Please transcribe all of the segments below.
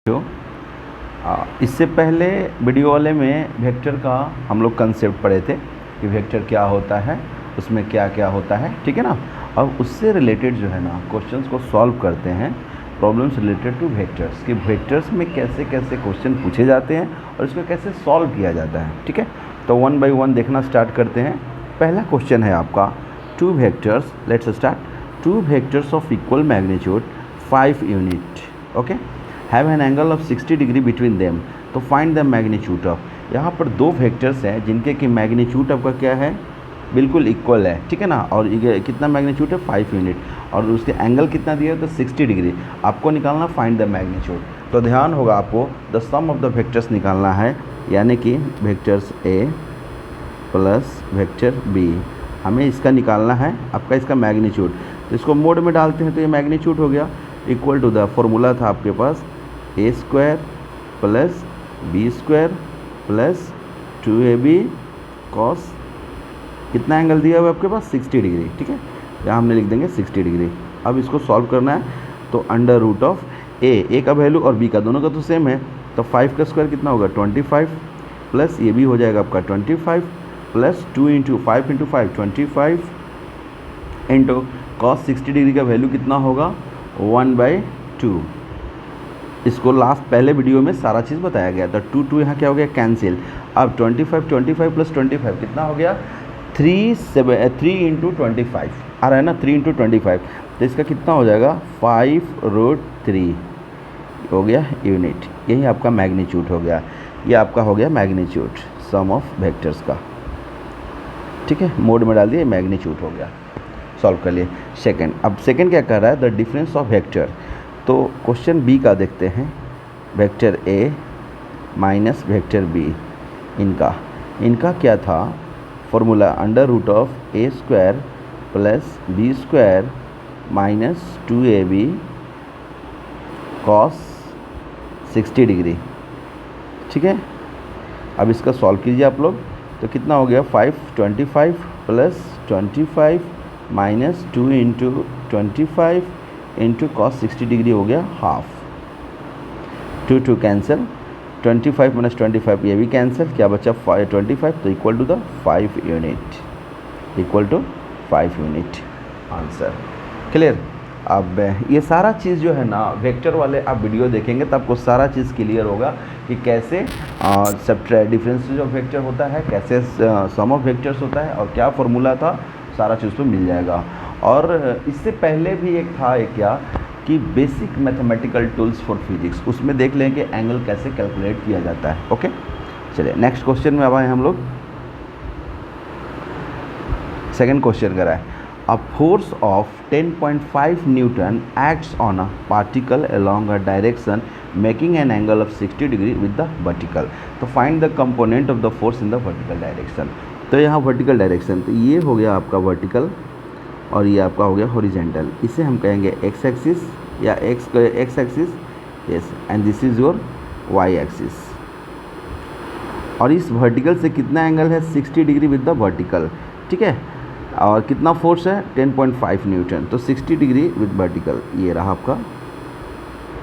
जो इससे पहले वीडियो वाले में वेक्टर का हम लोग कंसेप्ट पढ़े थे कि वेक्टर क्या होता है, उसमें क्या क्या होता है, ठीक है ना। अब उससे रिलेटेड जो है ना क्वेश्चंस को सॉल्व करते हैं, प्रॉब्लम्स रिलेटेड टू वेक्टर्स कि वेक्टर्स में कैसे कैसे क्वेश्चन पूछे जाते हैं और इसको कैसे सॉल्व किया जाता है, ठीक है। तो वन बाय वन देखना स्टार्ट करते हैं। पहला क्वेश्चन है आपका two vectors, let's start. Two vectors of equal magnitude 5 unit, okay, have an angle of 60 degree between them, तो फाइंड द मैग्नीट्यूड ऑफ। यहाँ पर दो वेक्टर्स हैं जिनके कि मैग्नीट्यूड आपका क्या है, बिल्कुल इक्वल है, ठीक है ना। और ये कितना मैग्नीट्यूड है, 5 यूनिट, और उसके एंगल कितना दिया है तो 60 डिग्री। आपको निकालना फाइंड द मैग्नीट्यूड। तो ध्यान होगा आपको the sum of the vectors निकालना है, यानी कि vectors A plus vector B, हमें इसका निकालना है आपका, इसका मैग्नीट्यूड। तो इसको मोड में डालते हैं तो ये मैग्नीट्यूड हो गया इक्वल टू द फॉर्मूला था आपके पास A square plus B square plus 2ab cos, कितना एंगल दिया हुआ है आपके पास 60 डिग्री, ठीक है। यहाँ हमने लिख देंगे 60 डिग्री। अब इसको सॉल्व करना है तो अंडर रूट ऑफ ए का वैल्यू और बी का, दोनों का तो सेम है, तो 5 का स्क्वायर कितना होगा 25 प्लस ये भी हो जाएगा आपका 25 plus 2 into 5 into 5 25 into cos 60 degree का वैल्यू कितना होगा 1/2। इसको लास्ट पहले वीडियो में सारा चीज़ बताया गया था। 2 यहाँ क्या हो गया कैंसिल। अब 25 प्लस 25 कितना हो गया 3 इंटू 25 आ रहा है ना, 3 इंटू 25, तो इसका कितना हो जाएगा 5√3 हो गया यूनिट। यही आपका मैग्नीट्यूड हो गया, ये आपका हो गया मैग्नीट्यूड सम ऑफ वेक्टर्स का, ठीक है। मोड में डाल दिए, मैग्नीट्यूड हो गया, सॉल्व कर लिए। सेकंड, अब सेकंड क्या कर रहा है, द डिफरेंस ऑफ वेक्टर। तो क्वेश्चन बी का देखते हैं, vector A minus vector B, इनका क्या था formula, under root of A square plus B square minus 2ab cos 60 degree, ठीक है। अब इसका सॉल्व कीजिए आप लोग, तो कितना हो गया 25 plus 25 minus 2 into 25 into cos 60 degree हो गया हाफ, 2 कैंसिल, 25 माइनस 25 ये भी कैंसिल, क्या बचा 25, तो equal to the 5 unit, equal to 5 unit answer. Clear. अब ये सारा चीज़ जो है ना वेक्टर वाले आप वीडियो देखेंगे तो आपको सारा चीज़ क्लियर होगा कि कैसे सब डिफरेंसेस ऑफ वेक्टर होता है, कैसे सम ऑफ वेक्टर्स होता है और क्या फॉर्मूला था, सारा चीज़ तो मिल जाएगा। और इससे पहले भी एक था क्या कि basic mathematical tools for physics, उसमें देख लें कि एंगल कैसे कैलकुलेट किया जाता है, ओके। चलिए नेक्स्ट क्वेश्चन में अब आए हम लोग। सेकंड क्वेश्चन करा है, a force of 10.5 newton acts on a particle along a direction making an angle of 60 degree with the vertical, तो find the component of the force in the vertical direction. तो यहाँ vertical direction, तो ये हो गया आपका vertical और ये आपका हो गया हॉरिजेंटल, इसे हम कहेंगे एक्स एक्सिस या X axis, yes, and this is your Y axis. और इस वर्टिकल से कितना एंगल है 60 डिग्री विद द वर्टिकल, ठीक है। और कितना फोर्स है 10.5 न्यूटन, तो 60 डिग्री विद वर्टिकल, ये रहा आपका,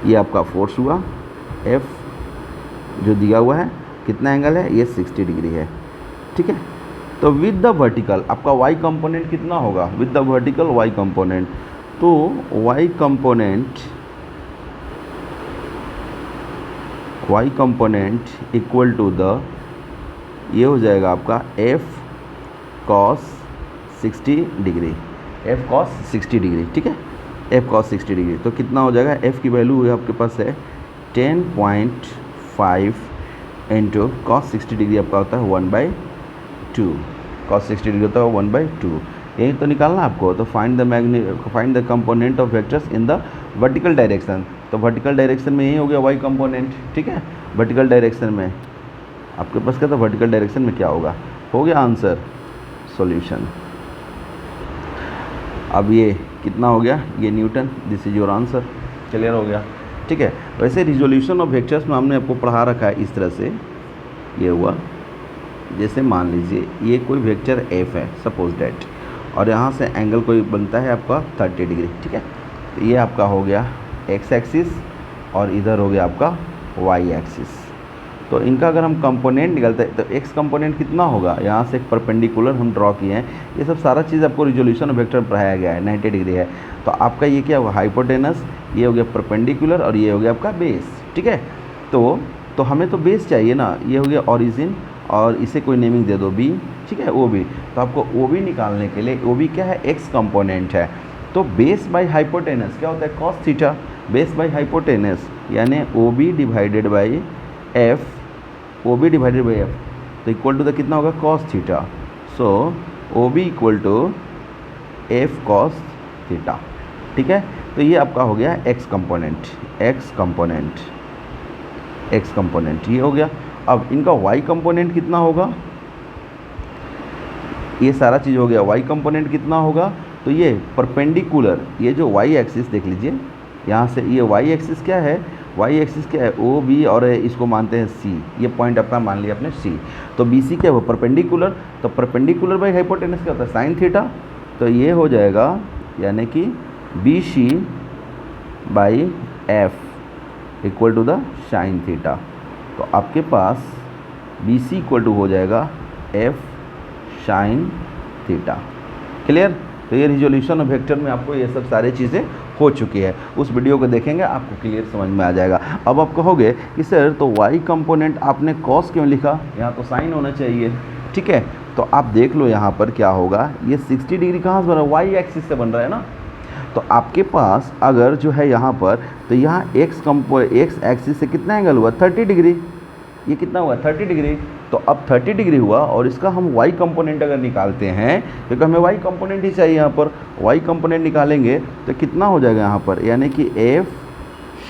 ये आपका फोर्स हुआ F जो दिया हुआ है, कितना एंगल है ये 60 डिग्री है, ठीक है। तो विद द वर्टिकल आपका y कंपोनेंट कितना होगा, with the vertical y component, तो y component equal to the, ये हो जाएगा आपका F cos 60 degree, F cos 60 degree, ठीक है, F cos 60 डिग्री। तो कितना हो जाएगा, F की वैल्यू आपके पास है 10.5 इंटू कॉस 60 डिग्री आपका होता है 1/2, cos 60 डिग्री होता है 1/2, यही तो निकालना आपको। तो find the component of vectors in the vertical direction, तो वर्टिकल डायरेक्शन में यही हो गया y कंपोनेंट, ठीक है। वर्टिकल डायरेक्शन में आपके पास क्या था, वर्टिकल डायरेक्शन में क्या होगा, हो गया आंसर सॉल्यूशन। अब ये कितना हो गया, ये Newton, this is your answer, clear हो गया, ठीक है। वैसे रिजोल्यूशन ऑफ वेक्टर्स में हमने आपको पढ़ा रखा है इस तरह से, ये हुआ जैसे मान लीजिए ये कोई वेक्टर f है सपोज डैट, और यहाँ से एंगल कोई बनता है आपका 30 डिग्री, ठीक है। तो ये आपका हो गया x एक्सिस और इधर हो गया आपका वाई एक्सिस। तो इनका अगर हम कंपोनेंट निकालते हैं तो एक्स कंपोनेंट कितना होगा, यहाँ से एक परपेंडिकुलर हम ड्रॉ किए हैं, ये सब सारा चीज़ आपको रिजोल्यूशन ऑफ वेक्टर में पढ़ाया गया है, 90 डिग्री है। तो आपका ये क्या होगा, हाइपोटेनस, ये हो गया परपेंडिकुलर और ये हो गया आपका बेस, ठीक है। तो हमें तो बेस चाहिए ना, ये हो गया ओरिजिन और इसे कोई नेमिंग दे दो बी, ठीक है, ओ बी। तो आपको ओ बी निकालने के लिए, ओ बी क्या है, एक्स कंपोनेंट है, तो बेस बाई हाइपोटेनस क्या होता है, cos theta. Base by hypotenuse यानी O B divided by F, O B divided by F, तो इक्वल टू द कितना होगा, cos theta. So O B equal to F cos theta, ठीक है। तो ये आपका हो गया X component, X component, X component ये हो गया। अब इनका वाई कंपोनेंट कितना होगा, ये सारा चीज़ हो गया, वाई कंपोनेंट कितना होगा, तो ये परपेंडिकुलर, ये जो वाई एक्सिस देख लीजिए यहाँ से, ये वाई एक्सिस क्या है, वाई एक्सिस क्या है, ओ बी, और इसको मानते हैं सी, ये पॉइंट अपना मान लिया अपने सी। तो बी सी क्या है, वो परपेंडिकुलर, तो परपेंडिकुलर बाई हाइपोटेनस क्या होता है, साइन थीटा। तो ये हो जाएगा यानी कि B C by F equal to the sine theta. तो आपके पास बी सी इक्वल टू हो जाएगा एफ साइन थीटा। क्लियर। तो ये रिजोल्यूशन ऑफ वेक्टर में आपको ये सब सारी चीज़ें हो चुकी है, उस वीडियो को देखेंगे आपको क्लियर समझ में आ जाएगा। अब आप कहोगे कि सर तो वाई कंपोनेंट आपने कॉस क्यों लिखा, यहाँ तो साइन होना चाहिए, ठीक है। तो आप देख लो यहाँ पर क्या होगा, ये 60 डिग्री कहाँ से बन रहा है, वाई एक्सिस से बन रहा है ना। तो आपके पास अगर जो है यहाँ पर, तो यहाँ एक्स एक्सिस से कितना एंगल हुआ, 30 डिग्री, ये कितना हुआ 30 डिग्री। तो अब 30 डिग्री हुआ और इसका हम y कंपोनेंट अगर निकालते हैं, क्योंकि हमें y कंपोनेंट ही चाहिए, यहाँ पर y कंपोनेंट निकालेंगे तो कितना हो जाएगा यहाँ पर, यानी कि f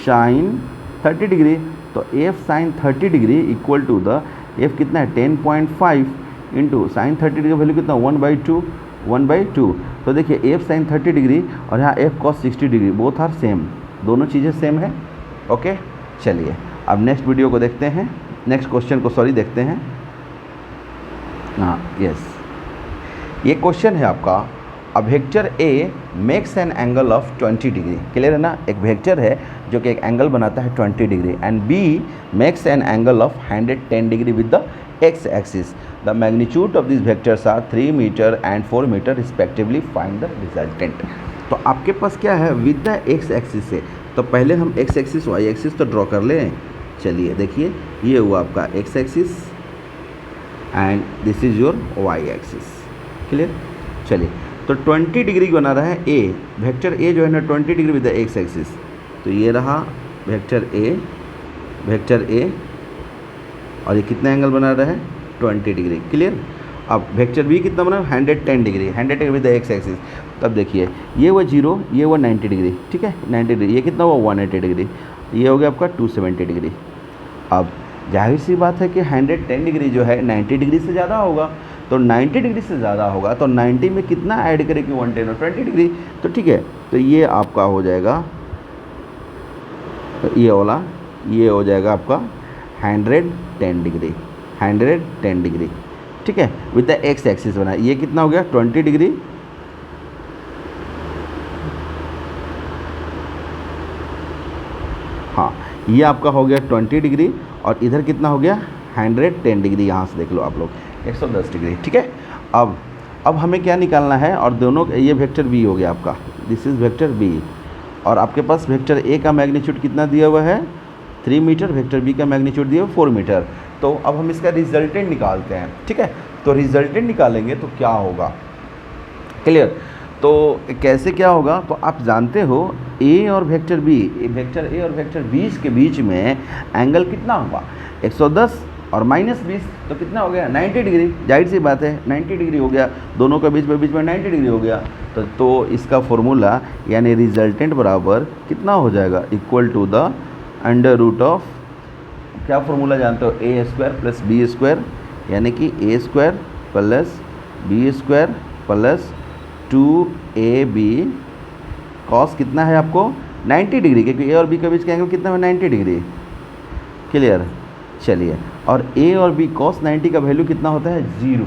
साइन 30 डिग्री। तो f sine 30 degree equal to the f कितना है 10.5 इंटू साइन 30 डिग्री वैल्यू कितना 1/2। तो देखिए f साइन 30 डिग्री और यहाँ f cos 60 degree, both are same, दोनों चीज़ें सेम है। ओके, चलिए अब नेक्स्ट वीडियो को देखते हैं, नेक्स्ट क्वेश्चन को सॉरी देखते हैं। हाँ यस, ये क्वेश्चन है आपका, a vector A makes an angle of 20 degree. Clear है ना, एक वेक्टर है जो कि एक एंगल बनाता है 20 degree, and B makes an angle of 110 degree with the X axis. The magnitude of this vectors are 3 metre and 4 metre respectively, find the resultant. तो आपके पास क्या है, विद द एक्स एक्सिस से, तो पहले हम एक्स एक्सिस वाई एक्सिस तो draw कर लें। चलिए देखिए, ये हुआ आपका X axis and this is your Y axis. Clear. चलिए, तो 20 डिग्री बना रहा है ए, वेक्टर ए जो है ना 20 degree with the X axis. तो ये रहा वेक्टर ए और ये कितना एंगल बना रहा है 20 डिग्री। क्लियर। अब वेक्टर बी कितना बना, 110 degree, 100 degree with the X axis. तब देखिए ये हुआ 0, ये हुआ 90 डिग्री, ठीक है 90 डिग्री, ये कितना हुआ 180 डिग्री, ये हो गया आपका 270 डिग्री। अब जाहिर सी बात है कि 110 डिग्री जो है 90 डिग्री से ज़्यादा होगा, तो 90 डिग्री से ज़्यादा होगा तो 90 में कितना ऐड करें कि 110 और 20 डिग्री। तो ठीक है, तो ये आपका हो जाएगा, ये वाला ये हो जाएगा आपका 110 डिग्री, 110 डिग्री, ठीक है, विद द एक्स एक्सिस बना। ये कितना हो गया 20 डिग्री, हाँ ये आपका हो गया 20 डिग्री और इधर कितना हो गया 110 डिग्री, यहाँ से देख लो आप लोग 110 डिग्री, ठीक है। अब हमें क्या निकालना है, और दोनों ये वेक्टर बी हो गया आपका, दिस इज़ वेक्टर बी, और आपके पास वेक्टर ए का मैग्नीट्यूड कितना दिया हुआ है 3 मीटर, वेक्टर बी का मैग्नीट्यूड दिया हुआ 4 मीटर। तो अब हम इसका रिजल्टेंट निकालते हैं, ठीक है। तो रिजल्टेंट निकालेंगे तो क्या होगा, क्लियर। तो कैसे क्या होगा, तो आप जानते हो ए और वेक्टर बी, वेक्टर ए और वेक्टर बी के बीच में एंगल कितना होगा 110 और -20, तो कितना हो गया 90 डिग्री। जाहिर सी बात है 90 डिग्री हो गया, दोनों के बीच में 90 डिग्री हो गया। तो इसका फॉर्मूला यानी रिजल्टेंट बराबर कितना हो जाएगा, equal to the under root of, क्या फॉर्मूला जानते हो, A square plus B square, यानी कि A square plus B square plus 2ab cos कितना है आपको 90 डिग्री, क्योंकि ए और बी के बीच का एंगल कितना है 90 डिग्री। क्लियर। चलिए, और ए और बी कॉस 90 का वैल्यू कितना होता है 0।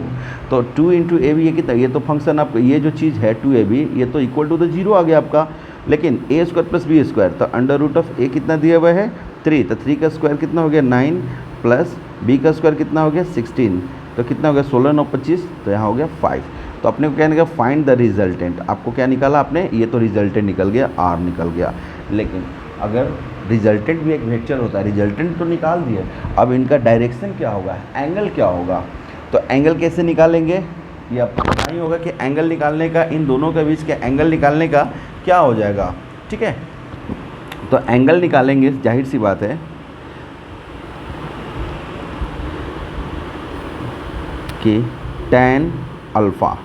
तो 2 इंटू ए बी, ये कितना, ये तो फंक्शन आपका, ये जो चीज़ है 2ab ये तो इक्वल टू द 0 आ गया आपका। लेकिन ए स्क्वायर प्लस बी स्क्वायर, तो अंडर रूट ऑफ ए कितना दिया हुआ है 3, तो 3 का स्क्वायर कितना हो गया 9 प्लस b का स्क्वायर कितना हो गया 16, तो कितना हो गया 16 9 25, तो यहाँ हो गया 5। तो अपने को क्या निकला, फाइंड द रिजल्टेंट। आपको क्या निकाला आपने, ये तो रिजल्टेंट निकल गया, r निकल गया। लेकिन अगर रिजल्टेंट भी एक वेक्टर होता है, रिजल्टेंट तो निकाल दिए, अब इनका डायरेक्शन क्या होगा, एंगल क्या होगा। तो एंगल कैसे निकालेंगे, ये आपको पता ही होगा कि एंगल निकालने का, इन दोनों के बीच के एंगल निकालने का क्या हो जाएगा, ठीक है। तो एंगल निकालेंगे, जाहिर सी बात है कि tan alpha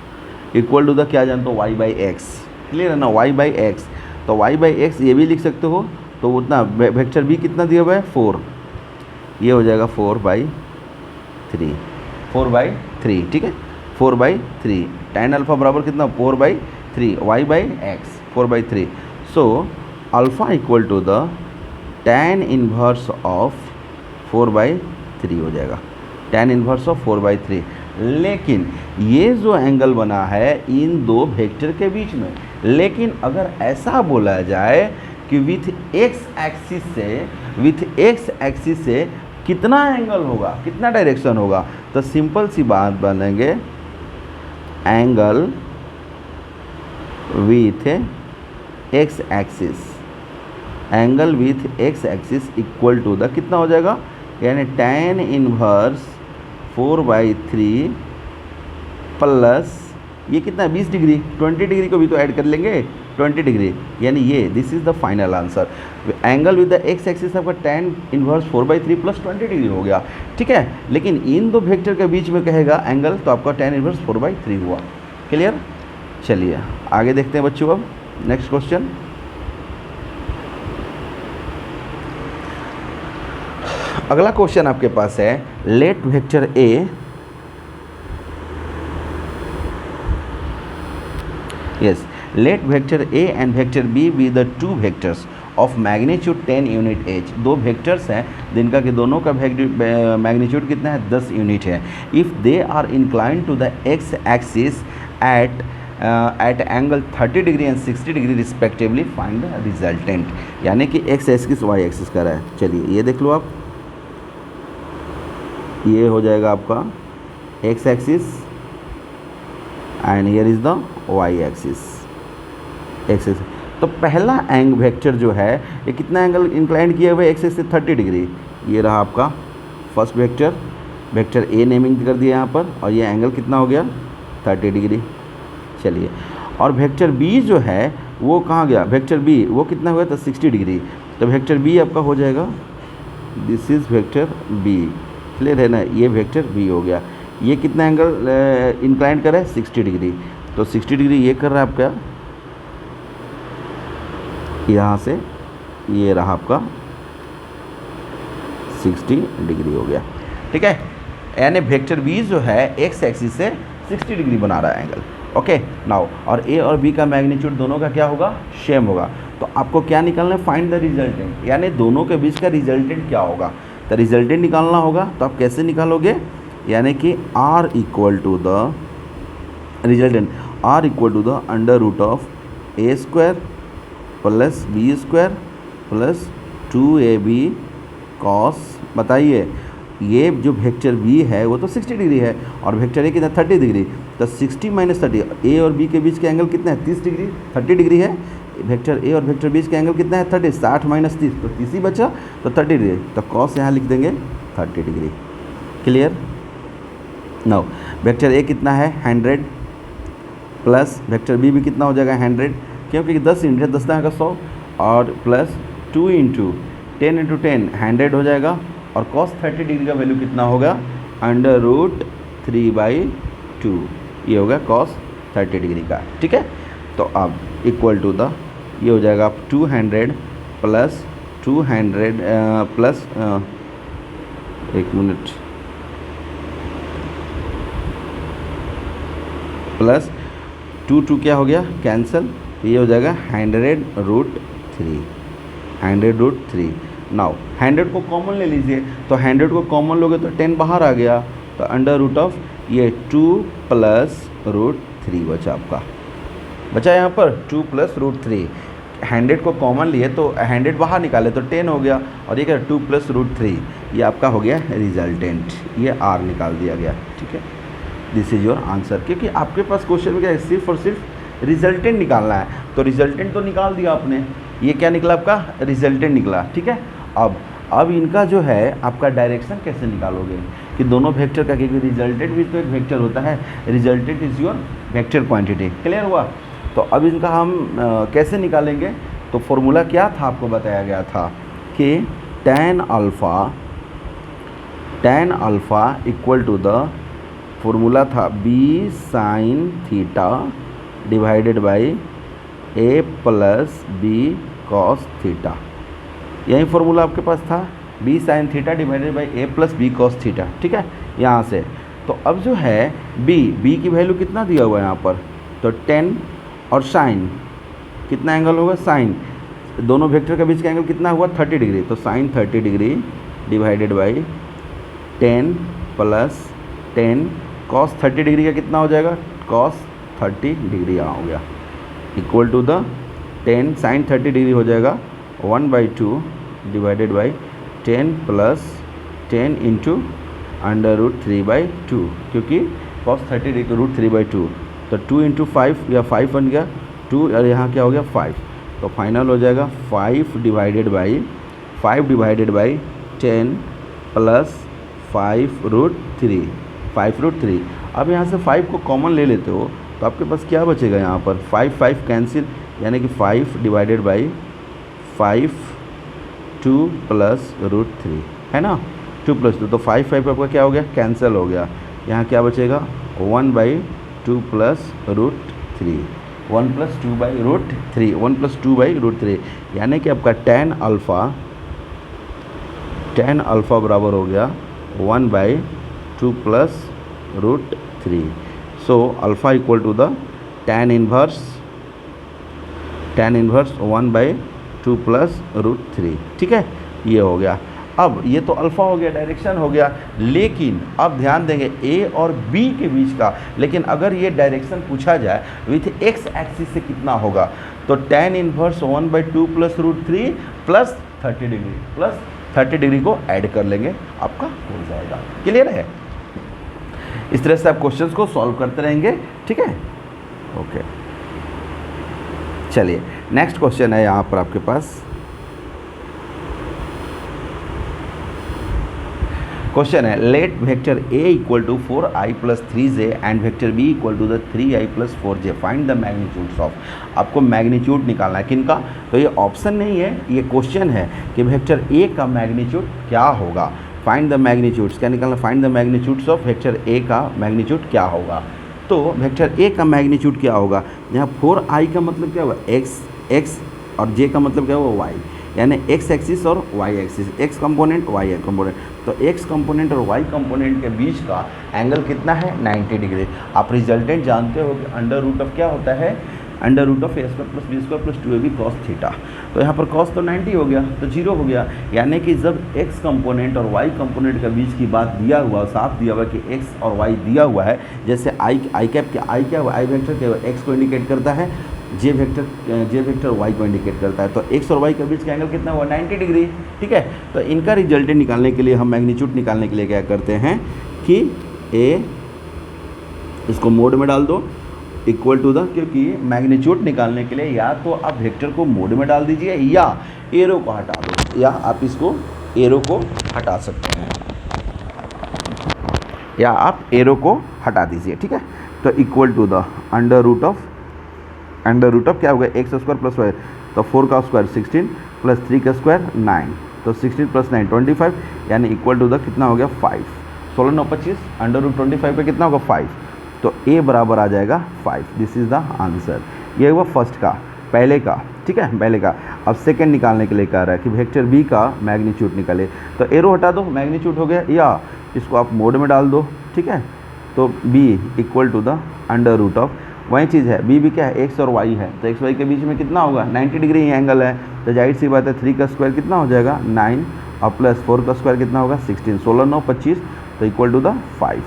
equal to the क्या जानते हो y/x, क्लियर है ना, y/x। तो y/x ये भी लिख सकते हो, तो उतना वेक्टर b कितना दिया हुआ है 4, ये हो जाएगा 4/3, 4/3, ठीक है 4/3। tan अल्फ़ा बराबर कितना 4/3, y/x 4/3। So alpha equal to the tan inverse of 4/3 हो जाएगा, tan इन्वर्स ऑफ 4/3। लेकिन ये जो एंगल बना है इन दो वेक्टर के बीच में, लेकिन अगर ऐसा बोला जाए कि विथ एक्स एक्सिस से कितना एंगल होगा, कितना डायरेक्शन होगा, तो सिंपल सी बात बनेंगे angle with X axis, angle with X axis equal to the कितना हो जाएगा, यानी tan इनवर्स 4/3 प्लस ये कितना 20 डिग्री, 20 डिग्री को भी तो ऐड कर लेंगे 20 डिग्री, यानी ये this is the final answer. Angle with the X axis आपका tan इनवर्स 4/3 प्लस 20 डिग्री हो गया, ठीक है। लेकिन इन दो वेक्टर के बीच में कहेगा एंगल, तो आपका tan इनवर्स 4/3 हुआ, क्लियर। चलिए आगे देखते हैं बच्चों, अब नेक्स्ट क्वेश्चन। अगला क्वेश्चन आपके पास है, let vector A let vector A and vector B be the two vectors of magnitude 10 unit H. दो वेक्टर्स हैं जिनका कि दोनों का मैग्नीट्यूड कितना है 10 यूनिट है। If they are incline to the X axis at angle 30 degree and 60 degree respectively find the resultant, यानी कि एक्स एक्सिस वाई एक्सिस का रहा है। चलिए ये देख लो आप, ये हो जाएगा आपका X axis and here is the Y axis, axis. तो पहला एंग वेक्टर जो है ये कितना एंगल इंक्लाइन किया हुआ है एक्सिस से 30 डिग्री, ये रहा आपका first vector, vector A naming कर दिया यहाँ पर, और ये एंगल कितना हो गया 30 डिग्री। चलिए, और वेक्टर बी जो है वो कहाँ गया, वेक्टर बी वो कितना हुआ था 60 डिग्री, तो वेक्टर बी आपका हो जाएगा this is vector B, clear है ना, ये वेक्टर बी हो गया। ये कितना एंगल इंक्लाइन कर रहा है 60 डिग्री, तो 60 डिग्री ये कर रहा है आपका यहाँ से, ये रहा आपका 60 डिग्री हो गया, ठीक है। यानी वेक्टर बी जो है एक्स एक्सिस से 60 डिग्री बना रहा है एंगल, ओके नाउ। और ए और बी का मैग्नीट्यूड दोनों का क्या होगा, सेम होगा। तो आपको क्या निकालना है, फाइंड द रिजल्टेंट, यानी दोनों के बीच का रिजल्टेंट क्या होगा। तो रिजल्टेंट निकालना होगा, तो आप कैसे निकालोगे, यानी कि r equal to the resultant, r equal to the under root of a square plus B square plus 2ab cos, बताइए ये जो वेक्टर b है वो तो 60 डिग्री है और वेक्टर a कितना 30 डिग्री, तो 60 माइनस 30, a और b के बीच का एंगल कितना है 30 डिग्री, 30 डिग्री है। वेक्टर a और वेक्टर बीच का एंगल कितना है 30, 60 माइनस 30, तो 30 ही बचा, तो 30 डिग्री, तो कॉस यहाँ लिख देंगे 30 degree, clear. Now vector a कितना है 100 प्लस वेक्टर b भी कितना हो जाएगा 100, क्योंकि 10 यूनिट है, 10 का 100, और प्लस 2 इंटू 10 इंटू 10 100 हो जाएगा, और cos 30 डिग्री का वैल्यू कितना होगा अंडर रूट 3/2, ये होगा cos 30 डिग्री का, ठीक है। तो अब इक्वल टू द ये हो जाएगा आप 200 प्लस 200 प्लस एक मिनट प्लस 2 क्या हो गया कैंसिल, ये हो जाएगा 100√3, 100√3। नाउ 100 को कॉमन ले लीजिए, तो 100 को कॉमन लोगे तो 10 बाहर आ गया, तो अंडर रूट ऑफ ये 2 प्लस √3 बचा आपका, बचा यहाँ पर 2 प्लस √3। 100 को कॉमन लिए तो 100 बाहर निकाले तो 10 हो गया, और ये क्या 2 + √3, ये आपका हो गया रिजल्टेंट, ये R निकाल दिया गया। ठीक है, दिस इज योर आंसर। क्योंकि आपके पास क्वेश्चन में क्या है, सिर्फ और सिर्फ रिजल्टेंट निकालना है, तो रिजल्टेंट तो निकाल दिया आपने, ये क्या निकला आपका रिजल्टेंट निकला। ठीक है, अब इनका जो है आपका डायरेक्शन कैसे निकालोगे कि दोनों वेक्टर का, क्योंकि रिजल्टेंट भी तो एक वेक्टर होता है, resultant is your vector quantity. Clear हुआ? तो अब इनका हम कैसे निकालेंगे, तो फॉर्मूला क्या था आपको बताया गया था कि tan alpha equal to the formula था b sin theta divided by a + b cos theta. यही फॉर्मूला आपके पास था, b sin theta divided by a + b cos theta. ठीक है, यहाँ से तो अब जो है b की वैल्यू कितना दिया हुआ है यहाँ पर, तो 10 और साइन कितना एंगल होगा, साइन दोनों वेक्टर के बीच का एंगल कितना हुआ 30 डिग्री, तो sine 30 degree divided by 10 + 10 cos 30 degree का कितना हो जाएगा, कॉस 30 डिग्री यहाँ हो गया, equal to the 10 sine 30 degree हो जाएगा 1/2 डिवाइडेड बाई 10 + 10 इंटू √3/2, क्योंकि कॉस 30 डिग्री √3/2, तो 2 × 5 या 5 बन गया 2, और यहाँ क्या हो गया 5, तो फाइनल हो जाएगा 5 डिवाइडेड बाई 10 + 5√3, 5√3। अब यहाँ से 5 को कॉमन ले लेते हो तो आपके पास क्या बचेगा, यहाँ पर 5 कैंसिल, यानी कि 5 डिवाइडेड बाई 5 2 + √3 है ना, 2 + 2, तो 5 आपका क्या हो गया, कैंसिल हो गया, यहाँ क्या बचेगा 1/2 + √3, 1 + 2/√3, 1 + 2/√3, यानी कि आपका tan अल्फ़ा बराबर हो गया 1/2 + √3। So alpha equal to the tan inverse 1/2 + √3। ठीक है, ये हो गया। अब ये तो अल्फ़ा हो गया, डायरेक्शन हो गया, लेकिन अब ध्यान देंगे A और B के बीच का, लेकिन अगर ये डायरेक्शन पूछा जाए विथ x एक्सिस से कितना होगा, तो tan इनवर्स 1/2 + √3 + 30 डिग्री को ऐड कर लेंगे, आपका हो जाएगा। क्लियर है? इस तरह से आप क्वेश्चंस को सॉल्व करते रहेंगे। ठीक है, ओके, चलिए नेक्स्ट क्वेश्चन है यहाँ पर आपके पास। क्वेश्चन है, let vector a equal to 4i + 3j and vector b equal to the 3i + 4j, find the magnitudes of. आपको मैग्नीट्यूड निकालना है किनका, तो ये ऑप्शन नहीं है, ये क्वेश्चन है कि वेक्टर a का मैग्नीट्यूड क्या होगा। फाइंड द मैग्नीट्यूड्स क्या निकालना, find the magnitudes of vector a का मैग्नीट्यूड क्या होगा। तो वेक्टर a का मैग्नीट्यूड क्या होगा, यहाँ 4i का मतलब क्या हुआ x और j का मतलब क्या हुआ y, यानी x एक्सिस और y axis, x component y component, तो x कंपोनेंट और y कंपोनेंट के बीच का एंगल कितना है 90 डिग्री। आप रिजल्टेंट जानते हो कि √ऑफ क्या होता है, √of a² + b² + 2ab cos theta, तो यहाँ पर cos तो 90 हो गया, तो 0 हो गया, यानी कि जब x कंपोनेंट और y कंपोनेंट के बीच की बात दिया हुआ, साफ दिया हुआ कि x और y दिया हुआ है, जैसे i कैप क्या, i क्या हुआ, i वेक्टर क्या हुआ, x को इंडिकेट करता है, जे वेक्टर y को इंडिकेट करता है, तो x और y के बीच का एंगल कितना हुआ 90 डिग्री। ठीक है, तो इनका रिजल्टेंट निकालने के लिए हम मैग्नीट्यूड निकालने के लिए क्या करते हैं कि इसको मोड में डाल दो इक्वल टू द, क्योंकि मैग्नीट्यूड निकालने के लिए या तो आप वेक्टर को मोड में डाल दीजिए या एरो को हटा दो, या आप इसको एरो को हटा सकते हैं, या आप एरो को हटा दीजिए। ठीक है, तो इक्वल टू द √ऑफ क्या होगा x² + y, तो 4 का स्क्वायर 16 + 3 का स्क्वायर 9, तो 16 + 9 25, यानी इक्वल टू द कितना हो गया 5, 16 9 25, √25 का कितना होगा 5, तो a बराबर आ जाएगा 5। This is the answer. ये हुआ फर्स्ट का, पहले का। ठीक है, पहले का। अब सेकंड निकालने के लिए कह रहा है कि वेक्टर b का मैग्नीट्यूड निकाले, तो एरो हटा दो, मैग्नीट्यूड हो गया, या इसको आप मोड में डाल दो। ठीक है, तो b इक्वल टू द √ऑफ, वही चीज़ है, b भी क्या है x और y है, तो x y के बीच में कितना होगा 90 डिग्री एंगल है, तो जाहिर सी बात है 3 का स्क्वायर कितना हो जाएगा 9 और प्लस 4 का स्क्वायर कितना होगा 16, 16 9 25, तो इक्वल टू द 5।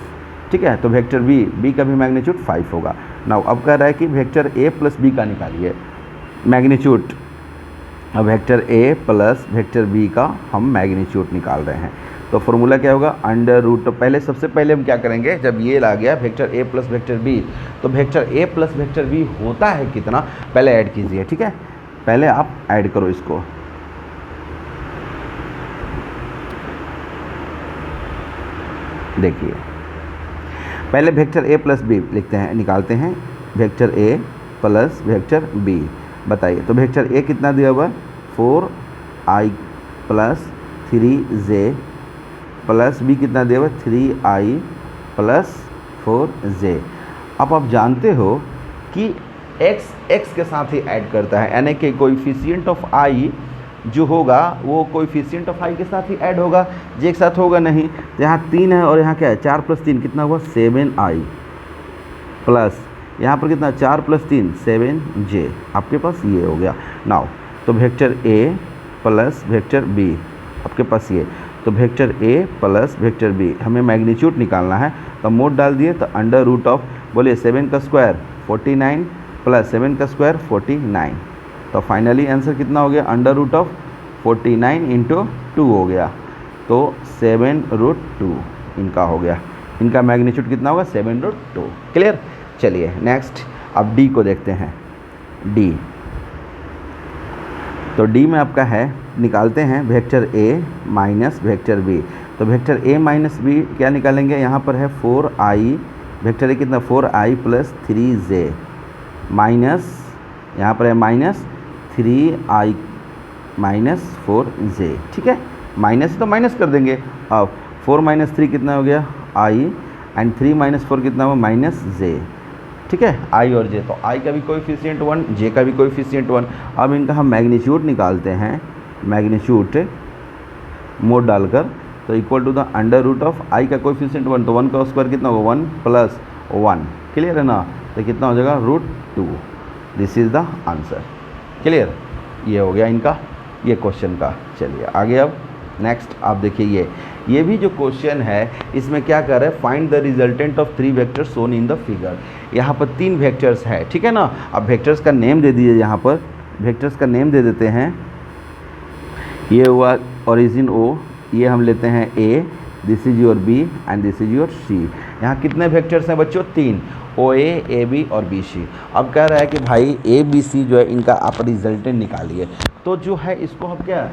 ठीक है, तो वेक्टर b का भी मैग्नीट्यूड 5 होगा। नाउ अब कह रहा है कि वेक्टर a + b का निकालिए मैग्नीट्यूड, अब vector A plus vector B का हम मैग्नीट्यूड निकाल रहे हैं। तो फॉर्मूला क्या होगा, अंडर रूट। तो पहले सबसे पहले हम क्या करेंगे, जब ये ला गया vector A plus vector B, तो vector A plus vector B होता है कितना, पहले ऐड कीजिए। ठीक है, पहले आप ऐड करो इसको। देखिए पहले वेक्टर ए प्लस बी लिखते हैं, निकालते हैं। Vector A plus vector B, बताइए। तो वेक्टर ए कितना दिया हुआ, 4i plus 3j plus B कितना दिया हुआ, 3i प्लस 4j। अब आप जानते हो कि x के साथ ही ऐड करता है, यानी कि कोएफिशिएंट ऑफ i जो होगा वो कोएफिशिएंट ऑफ i के साथ ही ऐड होगा, j के साथ होगा नहीं। तो यहाँ 3 है और यहाँ क्या है, 4 प्लस 3 कितना हुआ, 7i प्लस यहाँ पर कितना, 4 प्लस 3 7j। आपके पास ये हो गया। नाउ तो vector a plus vector b आपके पास ये, तो vector a plus vector b हमें मैग्नीट्यूड निकालना है। तो मोड डाल दिए, तो अंडर रूट ऑफ, बोलिए 7 का स्क्वायर 49 प्लस 7 का स्क्वायर 49। तो फाइनली आंसर कितना हो गया, अंडर रूट ऑफ 49 इंटू 2 हो गया। तो 7√2 इनका हो गया। इनका मैग्नीट्यूड कितना होगा, 7√2। क्लियर। चलिए नेक्स्ट अब डी को देखते हैं। डी, तो डी में आपका है, निकालते हैं vector A minus vector B. तो वेक्टर ए माइनस बी क्या निकालेंगे, यहाँ पर है 4i, वेक्टर ए कितना 4i प्लस 3j माइनस, यहाँ पर है माइनस 3i माइनस 4j। ठीक है, माइनस तो माइनस कर देंगे। अब 4 माइनस 3 कितना हो गया, i, एंड 3 माइनस 4 कितना हुआ, माइनस j। ठीक है, i और j, तो i का भी कोएफिशिएंट 1, j का भी कोएफिशिएंट 1। अब इनका हम मैग्नीट्यूड निकालते हैं, मैग्नीट्यूड मोड डालकर। तो equal to the under root of i का कोएफिशिएंट 1, तो 1 का स्क्वायर कितना होगा, 1 प्लस 1। क्लियर है ना, तो कितना हो जाएगा, √2। This is the answer. Clear, ये हो गया इनका ये क्वेश्चन का। चलिए आगे अब नेक्स्ट आप देखिए, ये भी जो क्वेश्चन है इसमें क्या कर रहा है, find the resultant of 3 vectors shown in the figure. यहाँ पर 3 वेक्टर्स है, ठीक है ना। अब वेक्टर्स का नेम दे दीजिए, यहाँ पर वेक्टर्स का नेम दे देते हैं। ये हुआ ओरिजिन O, ये हम लेते हैं A, this is your B and this is your C। यहाँ कितने वेक्टर्स हैं बच्चों, 3, OA, AB और BC। अब कह रहा है कि भाई ABC जो है इनका आप रिजल्टेंट निकालिए। तो जो है इसको हम क्या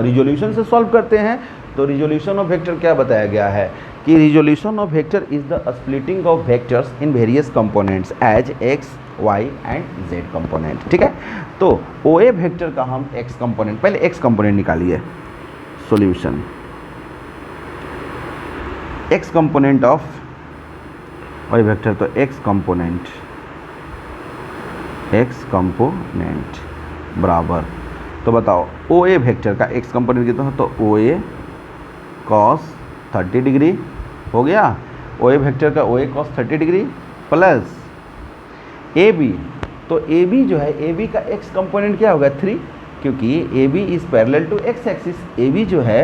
रिजोल्यूशन से सॉल्व करते हैं। तो रिजोल्यूशन ऑफ वेक्टर क्या बताया गया है कि resolution of vector is the splitting of vectors in various components as x, y and z component. ठीक है, तो OA वेक्टर का हम x कंपोनेंट, पहले x कंपोनेंट निकालिए। Solution, x component of y vector, तो x कंपोनेंट बराबर, तो बताओ OA वेक्टर का x कंपोनेंट कितना है, तो OA cos 30 डिग्री हो गया। OA वेक्टर का OA cos 30 degree plus AB, तो AB जो है AB का x कंपोनेंट क्या होगा, 3, क्योंकि AB is parallel to x axis. AB जो है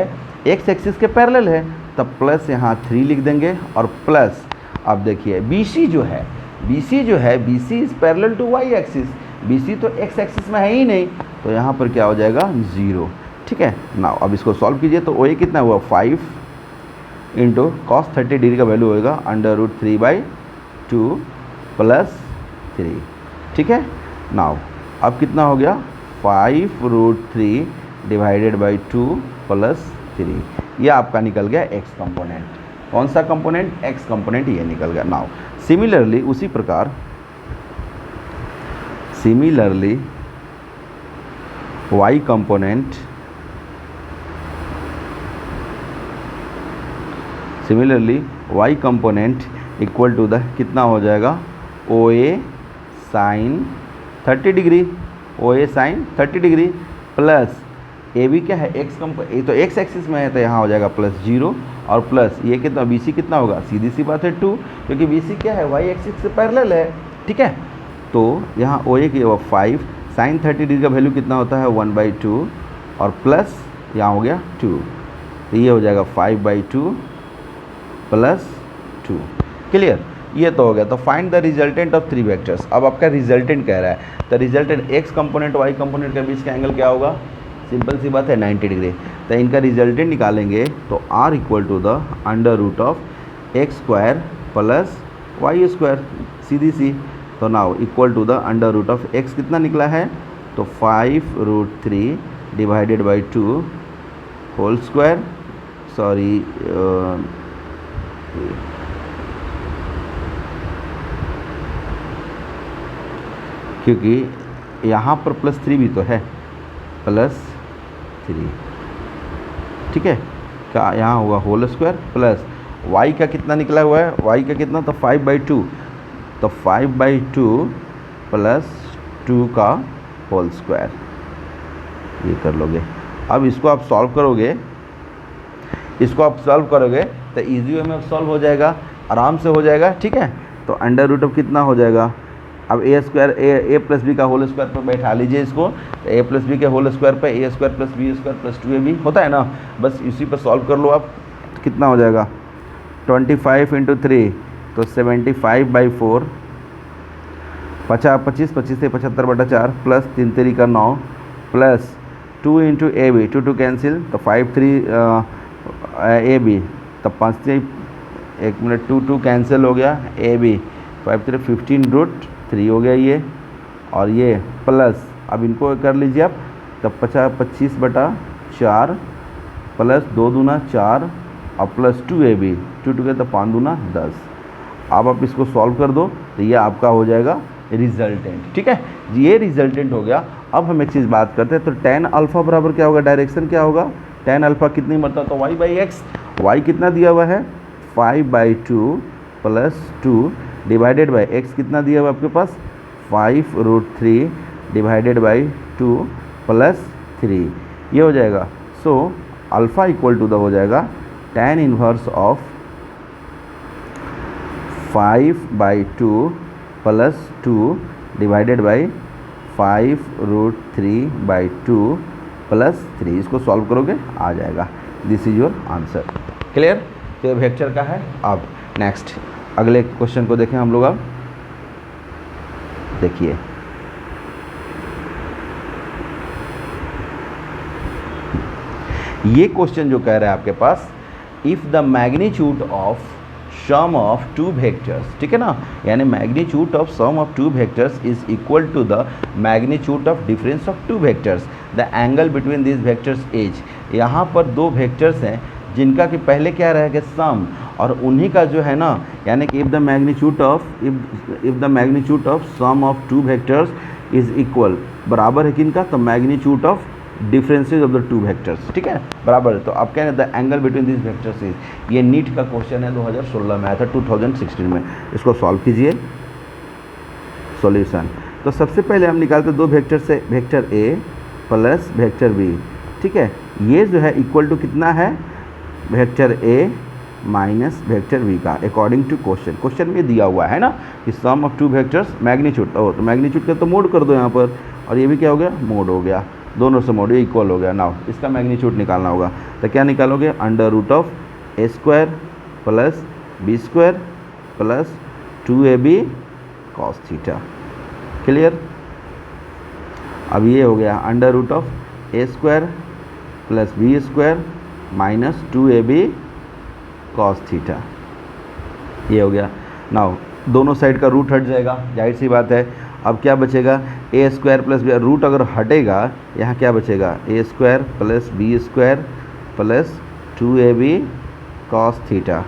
x एक्सिस के पैरेलल है, तब प्लस यहाँ 3 लिख देंगे और प्लस। अब देखिए BC जो है BC is parallel to y axis, BC तो x एक्सिस में है ही नहीं, तो यहाँ पर क्या हो जाएगा, 0। ठीक है ना। अब इसको सॉल्व कीजिए, तो OA कितना हुआ, 5 इंटू कॉस 30 डिग्री का वैल्यू होएगा √3/2 प्लस 3। ठीक है, नाउ अब कितना हो गया, 5√3 डिवाइडेड बाई 2 प्लस 3। ये आपका निकल गया x कंपोनेंट। कौन सा कंपोनेंट, x कंपोनेंट, ये निकल गया। नाउ सिमिलरली उसी प्रकार y component, y component equal to the कितना हो जाएगा, OA sine 30 degree, OA sine 30 degree plus AB क्या है, ये तो x एक्सिस में है, तो यहाँ हो जाएगा प्लस 0 और प्लस ये कितना, BC कितना होगा, सीधी सी बात है 2, क्योंकि BC क्या है, y एक्सिस से पैरेलल है। ठीक है, तो यहाँ OA की 5 साइन 30 डिग्री का वैल्यू कितना होता है, 1/2 और प्लस यहाँ हो गया 2, तो ये हो जाएगा 5/2 प्लस 2। क्लियर। ये तो हो गया। तो find the resultant of 3 vectors. अब आपका रिजल्टेंट कह रहा है, तो resultant X component Y component के बीच का एंगल क्या होगा, सिंपल सी बात है 90 डिग्री। तो इनका रिजल्टेंट निकालेंगे तो r equal to the under root of X square plus Y square, सीधी सी। तो now equal to the under root of X कितना निकला है, तो 5√3 divided by 2 whole square, sorry क्योंकि यहाँ पर +3 भी तो है, +3, ठीक है। क्या यहाँ होगा होल स्क्वायर प्लस y का कितना निकला हुआ है, y का कितना, तो 5/2, तो 5/2 प्लस 2 का होल स्क्वायर, ये कर लोगे। अब इसको आप सॉल्व करोगे, तो इजी वे में सॉल्व हो जाएगा, आराम से हो जाएगा, ठीक है। तो अंडर रूट ऑफ कितना हो जाएगा, अब A square A plus B का होल स्क्वायर पर बैठा लीजिए इसको, तो ए प्लस बी के होल स्क्वायर पर A square plus B square plus 2ab होता है ना, बस इसी पर सॉल्व कर लो आप। तो कितना हो जाएगा 25 × 3, तो 75/4, 25 से 75/4 प्लस 3 3 का 9 प्लस 2 × ab, 2 कैंसिल, तो 5 3 ab, तब 5 3 1 मिनट 2 कैंसिल हो गया, ab 5 3 15√3 हो गया ये, और ये प्लस, अब इनको कर लीजिए आप, तब 25/4 प्लस 2 दूना 4 और प्लस 2ab, 2 2 के तो 5 दूना 10। अब आप इसको सॉल्व कर दो तो ये आपका हो जाएगा रिजल्टेंट, ठीक है। ये रिजल्टेंट हो गया। अब हम एक चीज़ बात करते हैं, तो tan अल्फ़ा बराबर क्या होगा, डायरेक्शन क्या होगा, tan अल्फ़ा कितनी मरता, तो y/x, y कितना दिया हुआ है 5/2 प्लस 2 डिवाइडेड बाई x कितना दिया हुआ आपके पास 5√3 डिवाइडेड बाई 2 प्लस 3, ये हो जाएगा। So alpha equal to the हो जाएगा tan inverse of 5/2 plus 2 divided by 5√3/2 plus 3। इसको सॉल्व करोगे आ जाएगा, this is your answer. Clear, तो ये वेक्टर का है। अब नेक्स्ट अगले क्वेश्चन को देखें हम लोग। अब देखिए, ये क्वेश्चन जो कह रहा है आपके पास, if the magnitude of sum of 2 vectors, ठीक है ना, यानी magnitude of sum of 2 vectors is equal to the magnitude of difference of 2 vectors, the angle between this vectors is. यहाँ पर 2 वेक्टर्स हैं जिनका कि पहले क्या रहेगा सम, और उन्हीं का जो है ना, यानी कि if the magnitude of sum of 2 vectors is equal, बराबर है किनका, तो magnitude of differences of the 2 vectors, ठीक है, बराबर है। तो अब क्या है, the angle between this vectors is, ये नीट का क्वेश्चन है, 2016 में आया था, 2016 में। इसको सॉल्व कीजिए, सॉल्यूशन। तो सबसे पहले हम निकालते 2 वेक्टर से, vector A plus vector B, ठीक है। ये जो है इक्वल टू कितना है, vector A minus vector B का, अकॉर्डिंग टू क्वेश्चन में दिया हुआ है ना कि सम ऑफ 2 वेक्टर्स मैग्नीट्यूड, तो मैग्नीट्यूड का तो मोड कर दो यहाँ पर, और ये भी क्या हो गया, मोड हो गया, दोनों से मोड, ये इक्वल हो गया। नाउ इसका मैग्नीट्यूड निकालना होगा, तो क्या निकालोगे, under root of A square plus B square plus 2ab cos theta. Clear, अब ये हो गया under root of A square plus B square minus 2ab cos theta, ये हो गया। नाउ दोनों साइड का रूट हट जाएगा, जाहिर सी बात है। अब क्या बचेगा, A square plus B, root अगर हटेगा यहाँ क्या बचेगा, A square plus B square plus 2ab cos theta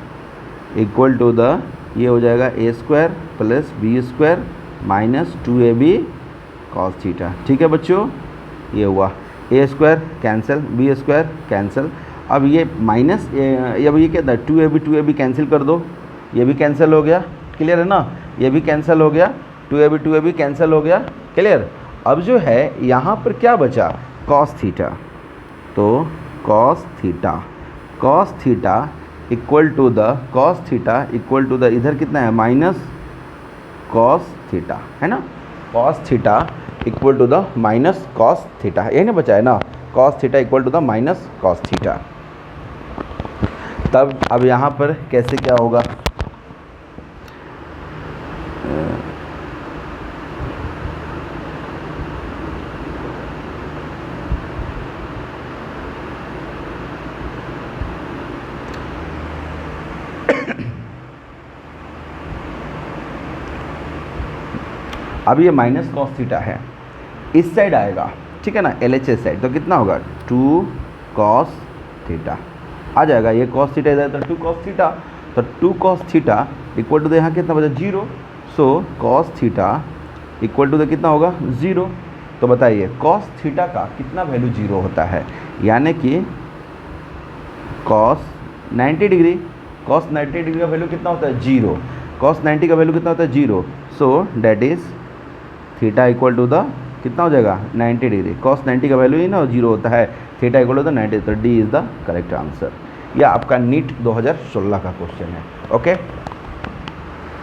equal to the, ये हो जाएगा A square plus B square minus 2ab cos theta. ठीक है बच्चों, ये हुआ, A square cancel, B square cancel, अब ये माइनस, अब ये क्या था, 2ab कैंसिल कर दो, ये भी कैंसिल हो गया, क्लियर है ना, ये भी कैंसिल हो गया, 2ab कैंसिल हो गया, क्लियर। अब जो है यहाँ पर क्या बचा, कॉस थीटा, तो cos theta equal to the, इधर कितना है माइनस कॉस थीटा, है ना, cos theta equal to the minus cos theta, यही ना बचा है ना, cos theta equal to the minus cos theta. तब अब यहाँ पर कैसे क्या होगा, अब ये माइनस कॉस थीटा है, इस साइड आएगा, ठीक है ना, LHS साइड, तो कितना होगा 2 कॉस थीटा आ जाएगा। ये कॉस थीटा इधर तो 2 कॉस थीटा, तो 2 कॉस थीटा इक्वल टू यहाँ कितना बचा 0। So cos theta equal to कितना होगा 0। तो बताइए कॉस थीटा का कितना वैल्यू 0 होता है, यानी कि कॉस 90 डिग्री, कॉस 90 डिग्री का वैल्यू कितना होता है 0, कॉस 90 का वैल्यू कितना होता है 0। So that is theta equal to the कितना हो जाएगा 90 डिग्री, कॉस 90 का वैल्यू ही ना 0 होता है, थीटा इक्वल टू द 90, तो D is the correct answer. यह आपका नीट 2016 का क्वेश्चन है। ओके,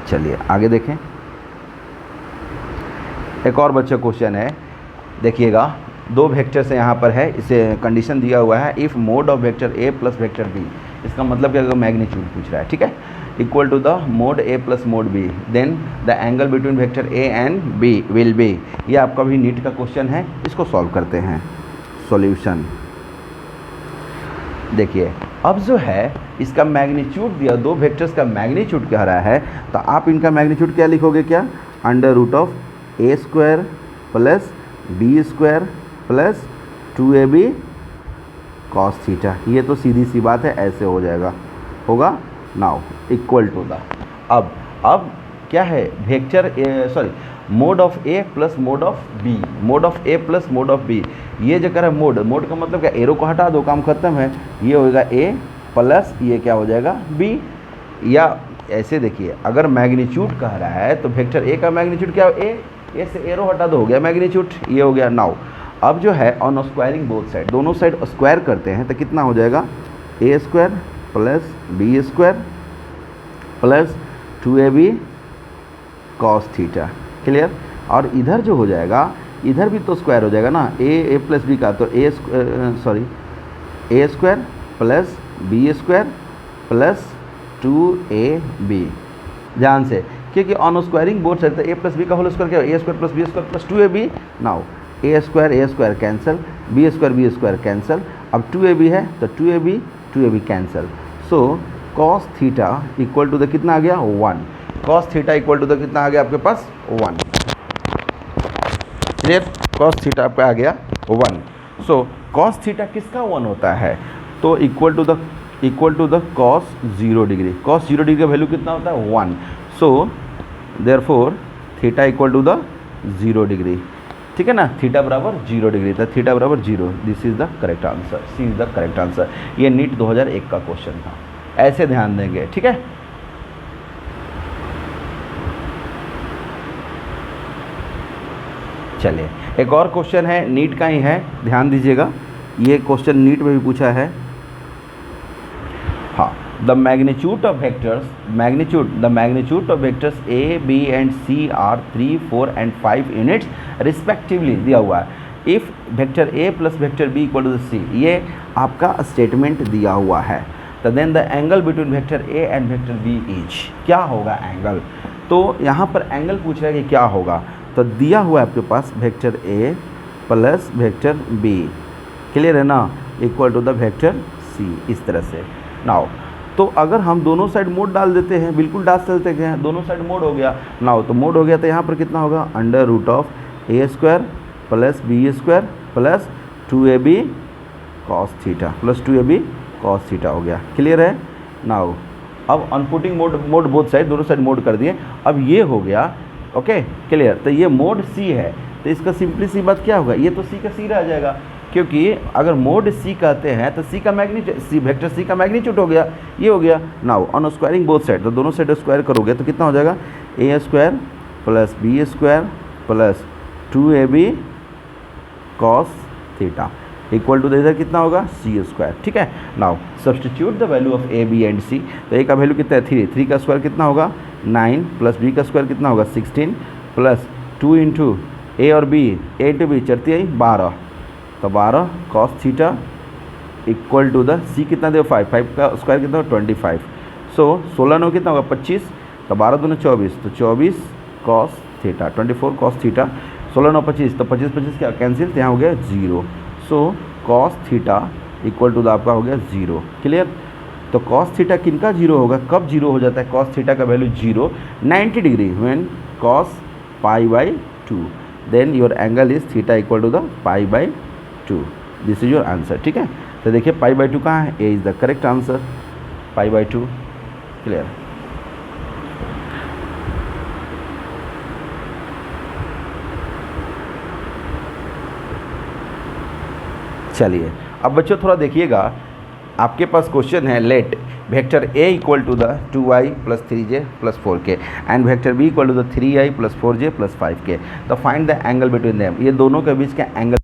चलिए आगे देखें। एक और बच्चा क्वेश्चन है, देखिएगा, दो वेक्टर से यहाँ पर है, इसे कंडीशन दिया हुआ है if mod of vector A plus vector B, इसका मतलब क्या, मैग्नीट्यूड पूछ रहा है, ठीक है, equal to the mod A plus mod B, then the angle between vector A and B will be. ये आपका भी नीट का क्वेश्चन है, इसको सॉल्व करते हैं। सॉल्यूशन देखिए, अब जो है इसका मैग्नीट्यूड दिया, दो वेक्टर्स का मैग्नीट्यूड कह रहा है, तो आप इनका मैग्नीट्यूड क्या लिखोगे, क्या, under root of A square plus B square plus 2ab cos theta. ये तो सीधी सी बात है, ऐसे हो जाएगा, होगा नाउ इक्वल टू द, अब क्या है, vector mod of A plus mod of B, mod of A plus mod of B. ये जो कह रहा है मोड का मतलब क्या, एरो को हटा दो, काम खत्म है, ये होगा ए प्लस ये क्या हो जाएगा बी। या ऐसे देखिए, अगर मैग्नीट्यूड कह रहा है तो वेक्टर ए का मैग्नीट्यूड क्या हो, ए से एरो हटा दो, हो गया मैग्नीट्यूड, ये हो गया। नाउ अब जो है ऑन स्क्वायरिंग बोथ साइड, दोनों साइड स्क्वायर करते हैं तो कितना हो जाएगा, A square plus B square plus 2ab cos theta, clear. और इधर जो हो जाएगा, इधर भी तो स्क्वायर हो जाएगा ना, ए प्लस बी का, तो A square plus B square plus 2ab, ध्यान से, क्योंकि ऑन स्क्वायरिंग बोथ साइड, तो ए प्लस बी का होल स्क्वायर क्या, A square plus B square plus 2ab। Now A square cancel, B square cancel, अब 2ab है तो 2ab cancel. So cos theta equal to the कितना आ गया 1, cos theta equal to the कितना आ गया आपके पास 1, क्लियर, कॉस थीटा पे आ गया 1। सो कॉस थीटा किसका 1 होता है, तो equal to the cos 0 degree, cos 0 degree का वैल्यू कितना होता है 1। So therefore theta equal to the 0 degree, ठीक है ना, थीटा बराबर 0 डिग्री, तो थीटा बराबर 0, this is the correct answer, C is the correct answer. ये नीट 2001 का क्वेश्चन था, ऐसे ध्यान देंगे, ठीक है। चलिए एक और क्वेश्चन है, नीट का ही है, ध्यान दीजिएगा, ये क्वेश्चन नीट में भी पूछा है। हाँ, the magnitude of vectors A B and C are 3, 4 and 5 units respectively दिया हुआ है। If vector A plus vector B equal to C, ये आपका स्टेटमेंट दिया हुआ है, तो then the angle between vector A and vector B is, क्या होगा एंगल। तो यहाँ पर एंगल पूछ रहा है कि क्या होगा, तो दिया हुआ है आपके पास vector A plus vector B, clear है ना, equal to the vector C, इस तरह से। नाउ तो अगर हम दोनों साइड मोड डाल देते हैं, बिल्कुल डाल सकते हैं, दोनों साइड मोड हो गया। नाउ तो मोड हो गया, तो यहाँ पर कितना होगा, under root of A square plus B square plus 2ab cos theta plus 2ab cos theta हो गया, क्लियर है। नाउ अब अनपुटिंग मोड बोथ साइड, दोनों साइड मोड कर दिए, अब ये हो गया, ओके क्लियर। तो ये मोड सी है, तो इसका सिंपली सी बात क्या होगा, ये तो सी का सी रह जाएगा, क्योंकि अगर मोड सी कहते हैं तो सी का मैग्नीट्यूड, सी वेक्टर सी का मैग्नीट्यूड हो गया, ये हो गया। Now on squaring both side, तो दोनों साइड स्क्वायर करोगे तो कितना हो जाएगा, A square plus B square plus 2ab cos theta equal to इधर कितना होगा सी स्क्वायर, ठीक है। Now substitute the value of A B and C, तो ए का वैल्यू कितना है 3, 3 का स्क्वायर कितना होगा 9 प्लस बी का स्क्वायर कितना होगा 16 प्लस 2 इंटू ए और बी, ए इंटू बी, चढ़ती आई 12, तो 12 cos theta equal to the C कितना दे 5, 5 का स्क्वायर कितना 25। सो 16 9 कितना होगा 25, तो 12 दूनी 24, तो 24 कॉस थीटा, 24 कॉस थीटा, 16 9 25, तो 25 25 क्या कैंसिल, तो यहाँ हो गया 0। So cos theta equal to the आपका हो गया 0, क्लियर। तो कॉस थीटा किनका जीरो होगा, कब जीरो हो जाता है कॉस थीटा का value zero, 90 degree when cos pi by 2, then your angle is theta equal to the pi by 2, this is your answer. ठीक है, तो देखिए पाई बाई 2 कहाँ है, A is the correct answer, pi by 2। Clear. चलिए अब बच्चों थोड़ा देखिएगा, आपके पास क्वेश्चन है let vector a equal to the 2i plus 3j plus 4k and vector b equal to the 3i plus 4j plus 5k, तो find the angle between them, ये दोनों के बीच का एंगल